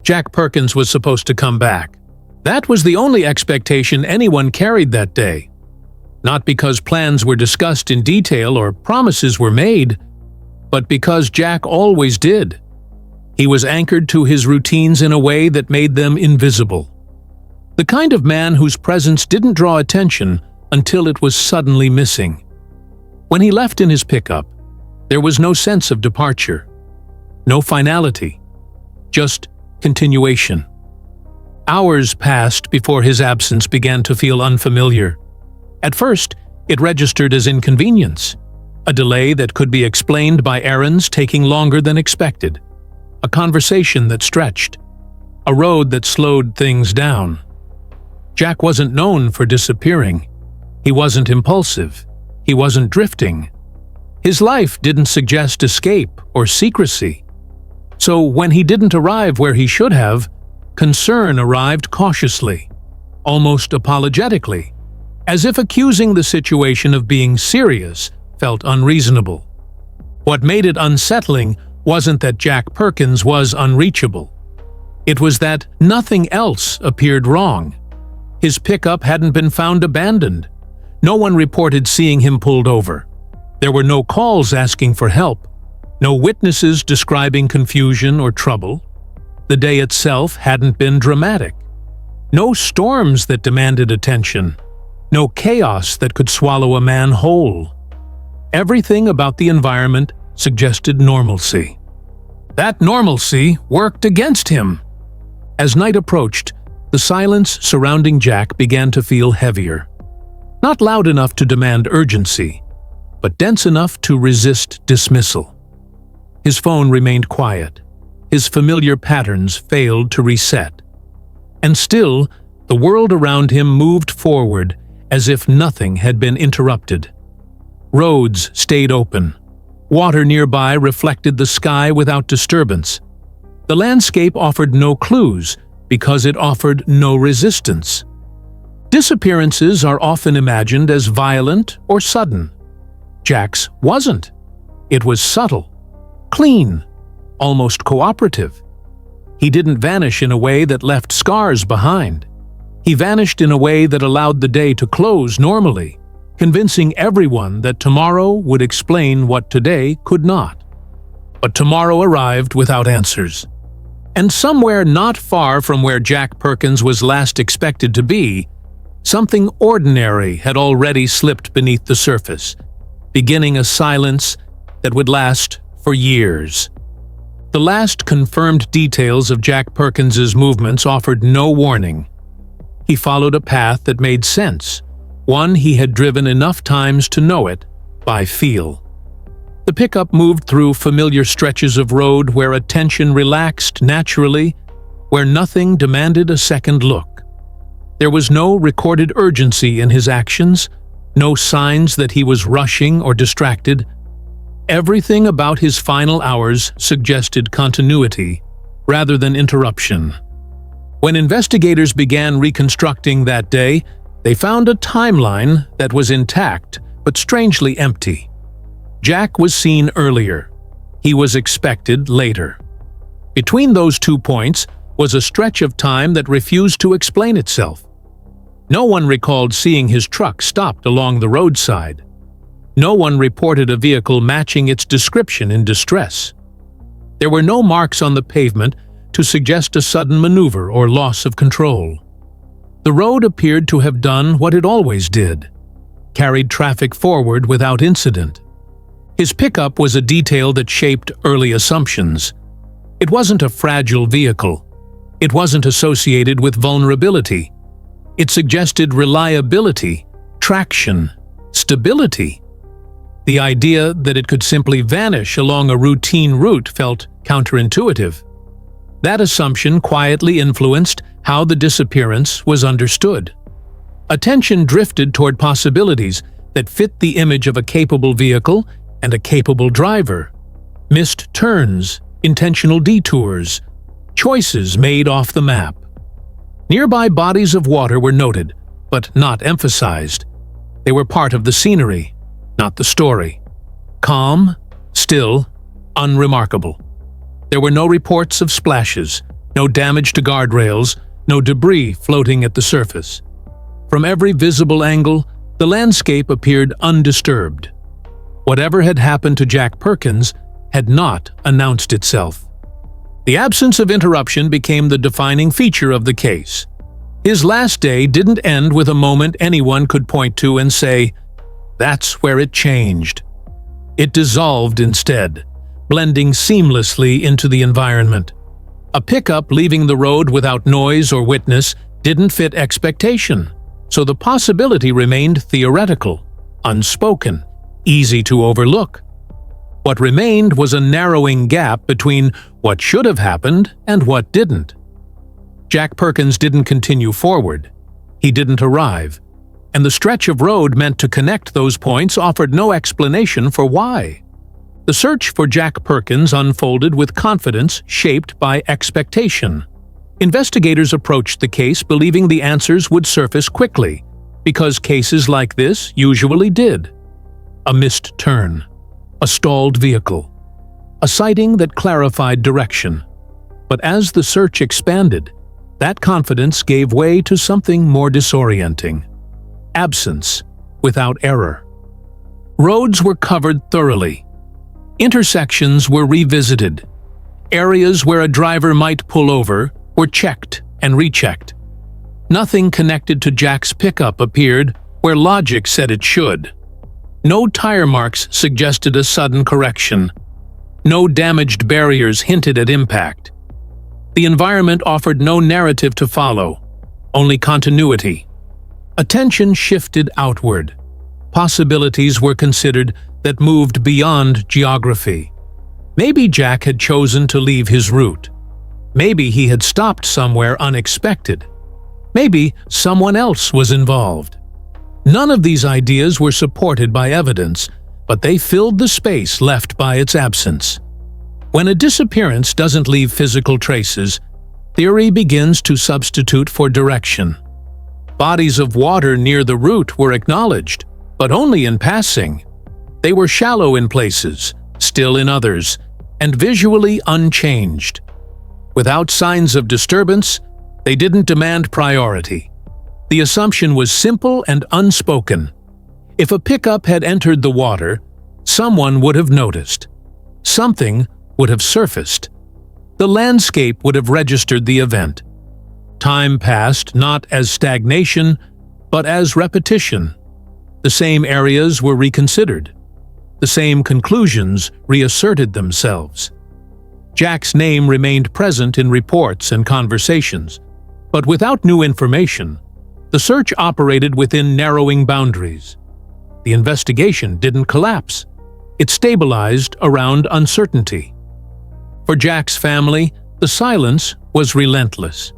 Jack Perkins was supposed to come back. That was the only expectation anyone carried that day. Not because plans were discussed in detail or promises were made, but because Jack always did. He was anchored to his routines in a way that made them invisible. The kind of man whose presence didn't draw attention until it was suddenly missing. When he left in his pickup, there was no sense of departure, no finality, just continuation. Hours passed before his absence began to feel unfamiliar. At first, it registered as inconvenience, a delay that could be explained by errands taking longer than expected, a conversation that stretched, a road that slowed things down. Jack wasn't known for disappearing. He wasn't impulsive. He wasn't drifting. His life didn't suggest escape or secrecy. So when he didn't arrive where he should have, concern arrived cautiously, almost apologetically, as if accusing the situation of being serious felt unreasonable. What made it unsettling wasn't that Jack Perkins was unreachable. It was that nothing else appeared wrong. His pickup hadn't been found abandoned. No one reported seeing him pulled over. There were no calls asking for help, no witnesses describing confusion or trouble. The day itself hadn't been dramatic. No storms that demanded attention, no chaos that could swallow a man whole. Everything about the environment suggested normalcy. That normalcy worked against him. As night approached, the silence surrounding Jack began to feel heavier. Not loud enough to demand urgency, but dense enough to resist dismissal. His phone remained quiet. His familiar patterns failed to reset. And still, the world around him moved forward as if nothing had been interrupted. Roads stayed open. Water nearby reflected the sky without disturbance. The landscape offered no clues because it offered no resistance. Disappearances are often imagined as violent or sudden. Jack's wasn't. It was subtle, clean, almost cooperative. He didn't vanish in a way that left scars behind. He vanished in a way that allowed the day to close normally, convincing everyone that tomorrow would explain what today could not. But tomorrow arrived without answers. And somewhere not far from where Jack Perkins was last expected to be, something ordinary had already slipped beneath the surface, beginning a silence that would last for years. The last confirmed details of Jack Perkins's movements offered no warning. He followed a path that made sense, one he had driven enough times to know it by feel. The pickup moved through familiar stretches of road where attention relaxed naturally, where nothing demanded a second look. There was no recorded urgency in his actions, no signs that he was rushing or distracted. Everything about his final hours suggested continuity rather than interruption. When investigators began reconstructing that day, they found a timeline that was intact but strangely empty. Jack was seen earlier. He was expected later. Between those 2 points was a stretch of time that refused to explain itself. No one recalled seeing his truck stopped along the roadside. No one reported a vehicle matching its description in distress. There were no marks on the pavement to suggest a sudden maneuver or loss of control. The road appeared to have done what it always did, carried traffic forward without incident. His pickup was a detail that shaped early assumptions. It wasn't a fragile vehicle. It wasn't associated with vulnerability. It suggested reliability, traction, stability. The idea that it could simply vanish along a routine route felt counterintuitive. That assumption quietly influenced how the disappearance was understood. Attention drifted toward possibilities that fit the image of a capable vehicle and a capable driver. Missed turns, intentional detours, choices made off the map. Nearby bodies of water were noted, but not emphasized. They were part of the scenery, not the story. Calm, still, unremarkable. There were no reports of splashes, No damage to guardrails, no debris floating at the surface. From every visible angle, the landscape appeared undisturbed. Whatever had happened to Jack Perkins had not announced itself. The absence of interruption became the defining feature of the case. His last day didn't end with a moment anyone could point to and say, "That's where it changed." It dissolved instead, blending seamlessly into the environment. A pickup leaving the road without noise or witness didn't fit expectation, so the possibility remained theoretical, unspoken, easy to overlook. What remained was a narrowing gap between what should have happened and what didn't. Jack Perkins didn't continue forward. He didn't arrive, and the stretch of road meant to connect those points offered no explanation for why. The search for Jack Perkins unfolded with confidence shaped by expectation. Investigators approached the case believing the answers would surface quickly, because cases like this usually did. A missed turn, a stalled vehicle, a sighting that clarified direction. But as the search expanded, that confidence gave way to something more disorienting: absence without error. Roads were covered thoroughly. Intersections were revisited. Areas where a driver might pull over were checked and rechecked. Nothing connected to Jack's pickup appeared where logic said it should. No tire marks suggested a sudden correction. No damaged barriers hinted at impact. The environment offered no narrative to follow, only continuity. Attention shifted outward. Possibilities were considered that moved beyond geography. Maybe Jack had chosen to leave his route. Maybe he had stopped somewhere unexpected. Maybe someone else was involved. None of these ideas were supported by evidence, but they filled the space left by its absence. When a disappearance doesn't leave physical traces, theory begins to substitute for direction. Bodies of water near the route were acknowledged, but only in passing. They were shallow in places, still in others, and visually unchanged. Without signs of disturbance, they didn't demand priority. The assumption was simple and unspoken. If a pickup had entered the water, someone would have noticed. Something would have surfaced. The landscape would have registered the event. Time passed not as stagnation, but as repetition. The same areas were reconsidered. The same conclusions reasserted themselves. Jack's name remained present in reports and conversations, but without new information, the search operated within narrowing boundaries. The investigation didn't collapse. It stabilized around uncertainty. For Jack's family, the silence was relentless.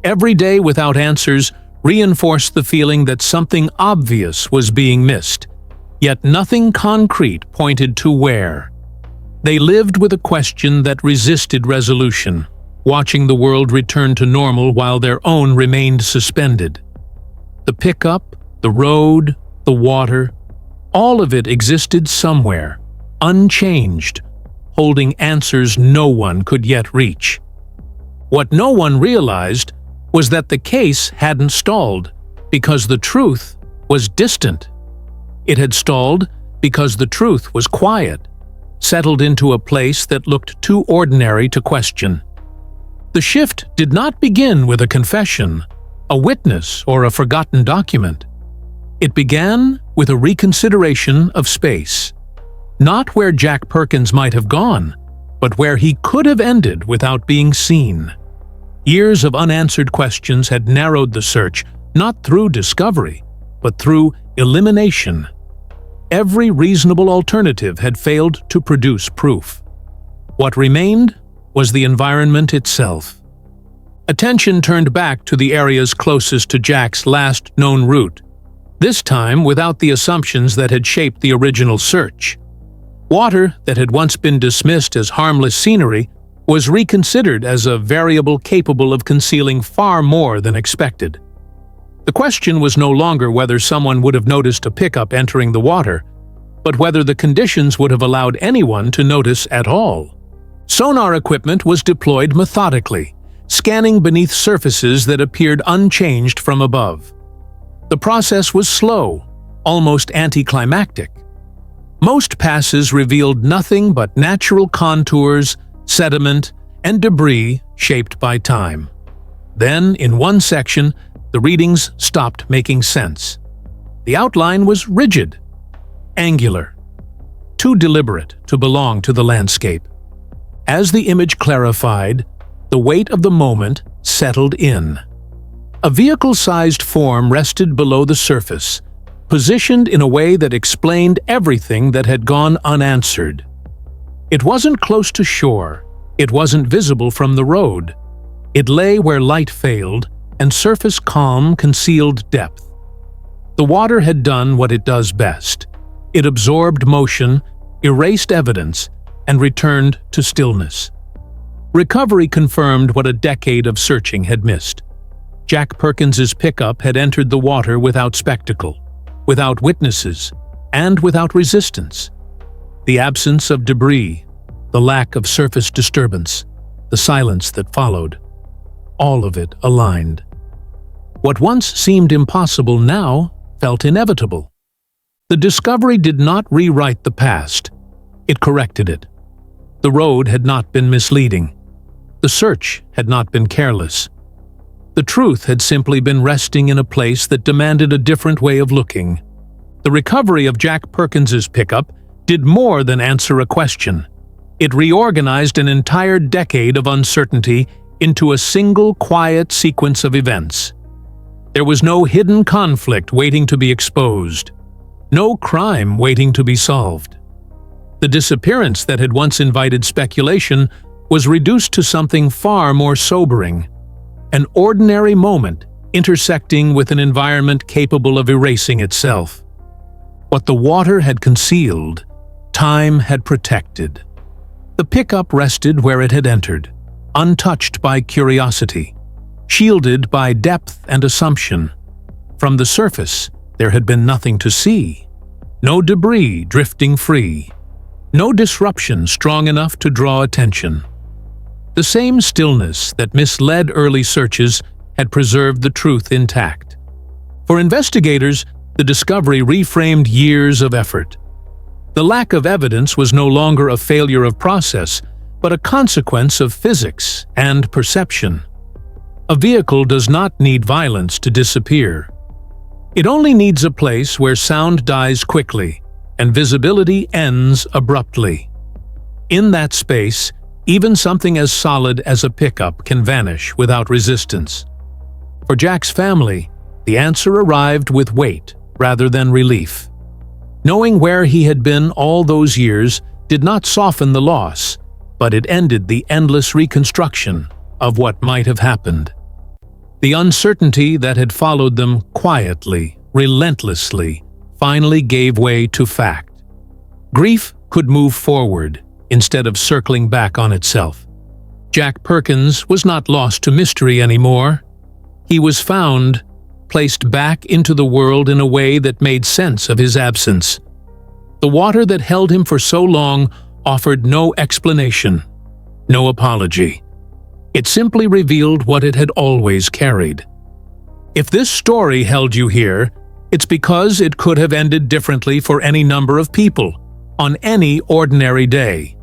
Every day without answers reinforced the feeling that something obvious was being missed, yet nothing concrete pointed to where. They lived with a question that resisted resolution, watching the world return to normal while their own remained suspended. The pickup, the road, the water, all of it existed somewhere, unchanged, holding answers no one could yet reach. What no one realized was that the case hadn't stalled because the truth was distant. It had stalled because the truth was quiet, settled into a place that looked too ordinary to question. The shift did not begin with a confession, a witness, or a forgotten document. It began with a reconsideration of space. Not where Jack Perkins might have gone, but where he could have ended without being seen. Years of unanswered questions had narrowed the search, not through discovery, but through elimination. Every reasonable alternative had failed to produce proof. What remained was the environment itself. Attention turned back to the areas closest to Jack's last known route, this time without the assumptions that had shaped the original search. Water that had once been dismissed as harmless scenery was reconsidered as a variable capable of concealing far more than expected. The question was no longer whether someone would have noticed a pickup entering the water, but whether the conditions would have allowed anyone to notice at all. Sonar equipment was deployed methodically, scanning beneath surfaces that appeared unchanged from above. The process was slow, almost anticlimactic. Most passes revealed nothing but natural contours, sediment, and debris shaped by time. Then, in one section, the readings stopped making sense. The outline was rigid, angular, too deliberate to belong to the landscape. As the image clarified, the weight of the moment settled in. A vehicle-sized form rested below the surface, positioned in a way that explained everything that had gone unanswered. It wasn't close to shore, it wasn't visible from the road. It lay where light failed, and surface calm concealed depth. The water had done what it does best. It absorbed motion, erased evidence, and returned to stillness. Recovery confirmed what a decade of searching had missed. Jack Perkins's pickup had entered the water without spectacle, without witnesses, and without resistance. The absence of debris, the lack of surface disturbance, the silence that followed, all of it aligned. What once seemed impossible now felt inevitable. The discovery did not rewrite the past, it corrected it. The road had not been misleading. The search had not been careless. The truth had simply been resting in a place that demanded a different way of looking. The recovery of Jack Perkins's pickup did more than answer a question. It reorganized an entire decade of uncertainty into a single quiet sequence of events. There was no hidden conflict waiting to be exposed, no crime waiting to be solved. The disappearance that had once invited speculation was reduced to something far more sobering, an ordinary moment intersecting with an environment capable of erasing itself. What the water had concealed, time had protected. The pickup rested where it had entered, untouched by curiosity, shielded by depth and assumption. From the surface, there had been nothing to see. No debris drifting free. No disruption strong enough to draw attention. The same stillness that misled early searches had preserved the truth intact. For investigators, the discovery reframed years of effort. The lack of evidence was no longer a failure of process, but a consequence of physics and perception. A vehicle does not need violence to disappear. It only needs a place where sound dies quickly and visibility ends abruptly. In that space, even something as solid as a pickup can vanish without resistance. For Jack's family, the answer arrived with weight rather than relief. Knowing where he had been all those years did not soften the loss, but it ended the endless reconstruction of what might have happened. The uncertainty that had followed them quietly, relentlessly, finally gave way to fact. Grief could move forward instead of circling back on itself. Jack Perkins was not lost to mystery anymore. He was found, placed back into the world in a way that made sense of his absence. The water that held him for so long offered no explanation, no apology. It simply revealed what it had always carried. If this story held you here, it's because it could have ended differently for any number of people, on any ordinary day.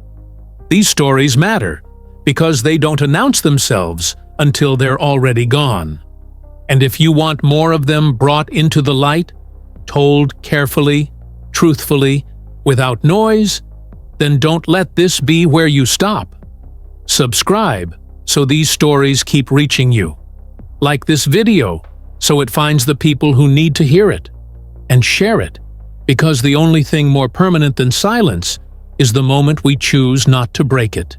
These stories matter because they don't announce themselves until they're already gone. And if you want more of them brought into the light, told carefully, truthfully, without noise, then don't let this be where you stop. Subscribe so these stories keep reaching you. Like this video so it finds the people who need to hear it. And share it, because the only thing more permanent than silence is the moment we choose not to break it.